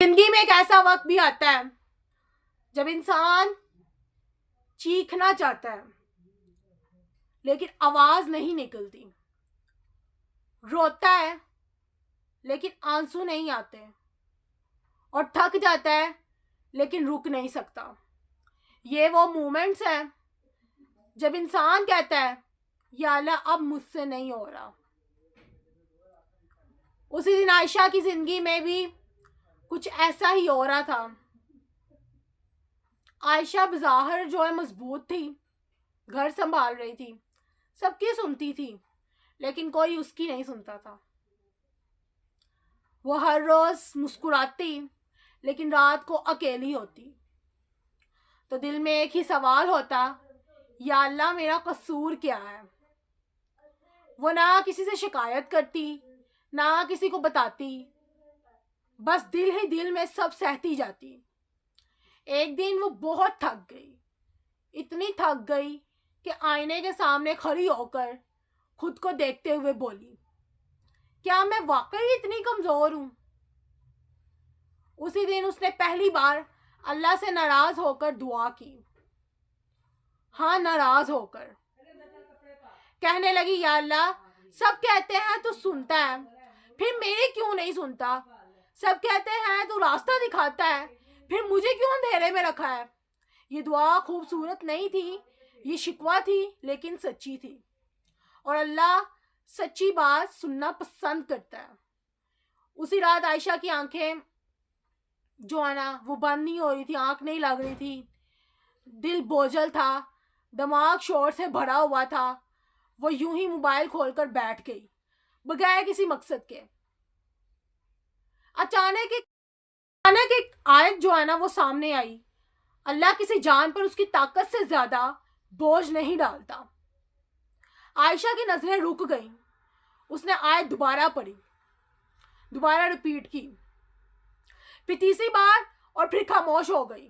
जिंदगी में एक ऐसा वक्त भी आता है जब इंसान चीखना चाहता है लेकिन आवाज नहीं निकलती, रोता है लेकिन आंसू नहीं आते, और थक जाता है लेकिन रुक नहीं सकता। ये वो मोमेंट्स हैं जब इंसान कहता है या अल्लाह अब मुझसे नहीं हो रहा। उसी दिन आयशा की जिंदगी में भी कुछ ऐसा ही हो रहा था। आयशा बज़ाहिर जो है मजबूत थी, घर संभाल रही थी, सबकी सुनती थी, लेकिन कोई उसकी नहीं सुनता था। वो हर रोज मुस्कुराती लेकिन रात को अकेली होती। तो दिल में एक ही सवाल होता, या अल्लाह मेरा कसूर क्या है। वो ना किसी से शिकायत करती, ना किसी को बताती, बस दिल ही दिल में सब सहती जाती। एक दिन वो बहुत थक गई, इतनी थक गई कि आईने के सामने खड़ी होकर खुद को देखते हुए बोली, क्या मैं वाकई इतनी कमजोर हूं। उसी दिन उसने पहली बार अल्लाह से नाराज होकर दुआ की। हाँ, नाराज होकर कहने लगी, या अल्लाह सब कहते हैं तू सुनता है, फिर मेरे क्यों नहीं सुनता। सब कहते हैं तू रास्ता दिखाता है, फिर मुझे क्यों अंधेरे में रखा है। ये दुआ खूबसूरत नहीं थी, ये शिकवा थी, लेकिन सच्ची थी, और अल्लाह सच्ची बात सुनना पसंद करता है। उसी रात आयशा की आंखें जो है ना वो बंद नहीं हो रही थी, आंख नहीं लग रही थी, दिल बोझल था, दिमाग शोर से भरा हुआ था। वो यूं ही मोबाइल खोलकर बैठ गई बगैर किसी मकसद के। अचानक एक आयत जो है ना वो सामने आई, अल्लाह किसी जान पर उसकी ताकत से ज्यादा बोझ नहीं डालता। आयशा की नजरें रुक गईं। उसने आयत दोबारा पढ़ी, दोबारा रिपीट की, फिर तीसरी बार, और फिर खामोश हो गई।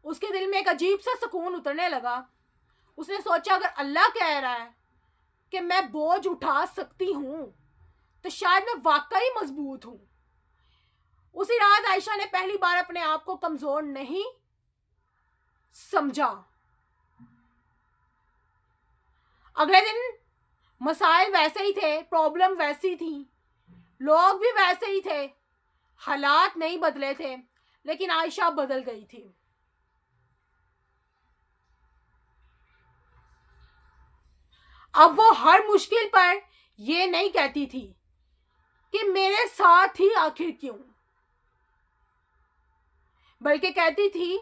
उसके दिल में एक अजीब सा सुकून उतरने लगा। उसने सोचा, अगर अल्लाह कह रहा है कि मैं बोझ उठा सकती हूं तो शायद मैं वाकई मजबूत हूं। उसी रात आयशा ने पहली बार अपने आप को कमजोर नहीं समझा। अगले दिन मसाइल वैसे ही थे, प्रॉब्लम वैसी थी, लोग भी वैसे ही थे, हालात नहीं बदले थे, लेकिन आयशा बदल गई थी। अब वो हर मुश्किल पर ये नहीं कहती थी कि मेरे साथ ही आखिर क्यों, बल्कि कहती थी,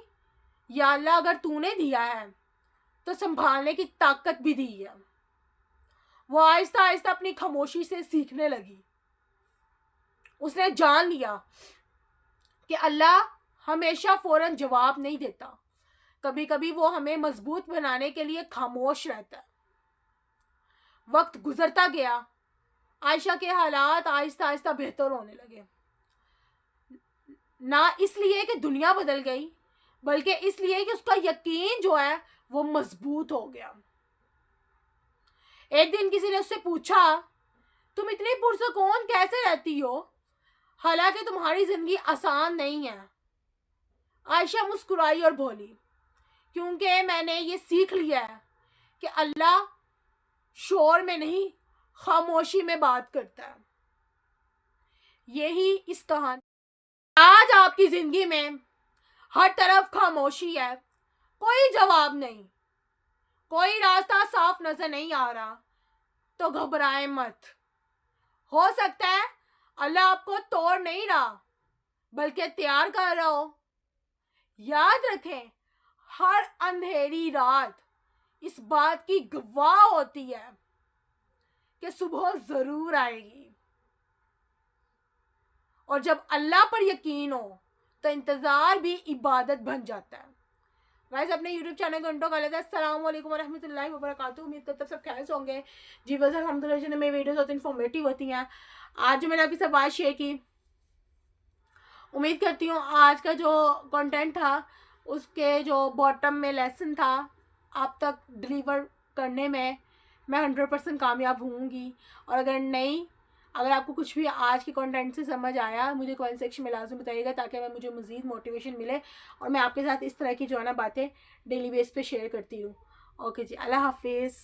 या अल्लाह अगर तूने दिया है तो संभालने की ताकत भी दी है। वो आहिस्ता आहिस्ता अपनी खामोशी से सीखने लगी। उसने जान लिया कि अल्लाह हमेशा फौरन जवाब नहीं देता, कभी कभी वो हमें मजबूत बनाने के लिए खामोश रहता है। वक्त गुजरता गया, आयशा के हालात आहिस्ता आहिस्ता बेहतर होने लगे, ना इसलिए कि दुनिया बदल गई, बल्कि इसलिए कि उसका यकीन जो है वो मजबूत हो गया। एक दिन किसी ने उससे पूछा, तुम इतनी पुरसुकून कैसे रहती हो, हालांकि तुम्हारी जिंदगी आसान नहीं है। आयशा मुस्कुराई और बोली, क्योंकि मैंने ये सीख लिया है कि अल्लाह शोर में नहीं, खामोशी में बात करता है। यही इस कहानी। आज आपकी जिंदगी में हर तरफ खामोशी है, कोई जवाब नहीं, कोई रास्ता साफ नजर नहीं आ रहा, तो घबराए मत। हो सकता है अल्लाह आपको तोड़ नहीं रहा, बल्कि तैयार कर रहा हो। याद रखें, हर अंधेरी रात इस बात की गवाह होती है कि सुबह जरूर आएगी। और जब अल्लाह पर यकीन हो तो इंतजार भी इबादत बन जाता है। गाइस, अपने YouTube चैनल को इंट्रो कर लेते हैं। अस्सलाम वालेकुम रहमतुल्लाहि व बरकातुहू। उम्मीद करते सब खैर से होंगे। जी बस अल्हम्दुलिल्लाह, मेरी वीडियोस बहुत इन्फॉर्मेटिव होती हैं। आज मैंने आपके साथ बात शेयर की, उम्मीद करती हूँ आज का जो कंटेंट था उसके जो बॉटम में लेसन था आप तक डिलीवर करने में मैं 100% कामयाब होंगी। और अगर नहीं अगर आपको कुछ भी आज के कंटेंट से समझ आया मुझे कमेंट सेक्शन में लाजमी बताइएगा, ताकि मुझे मज़ीद मोटिवेशन मिले और मैं आपके साथ इस तरह की जो है ना बातें डेली बेस पे शेयर करती हूँ। ओके जी, अल्लाह हाफिज़।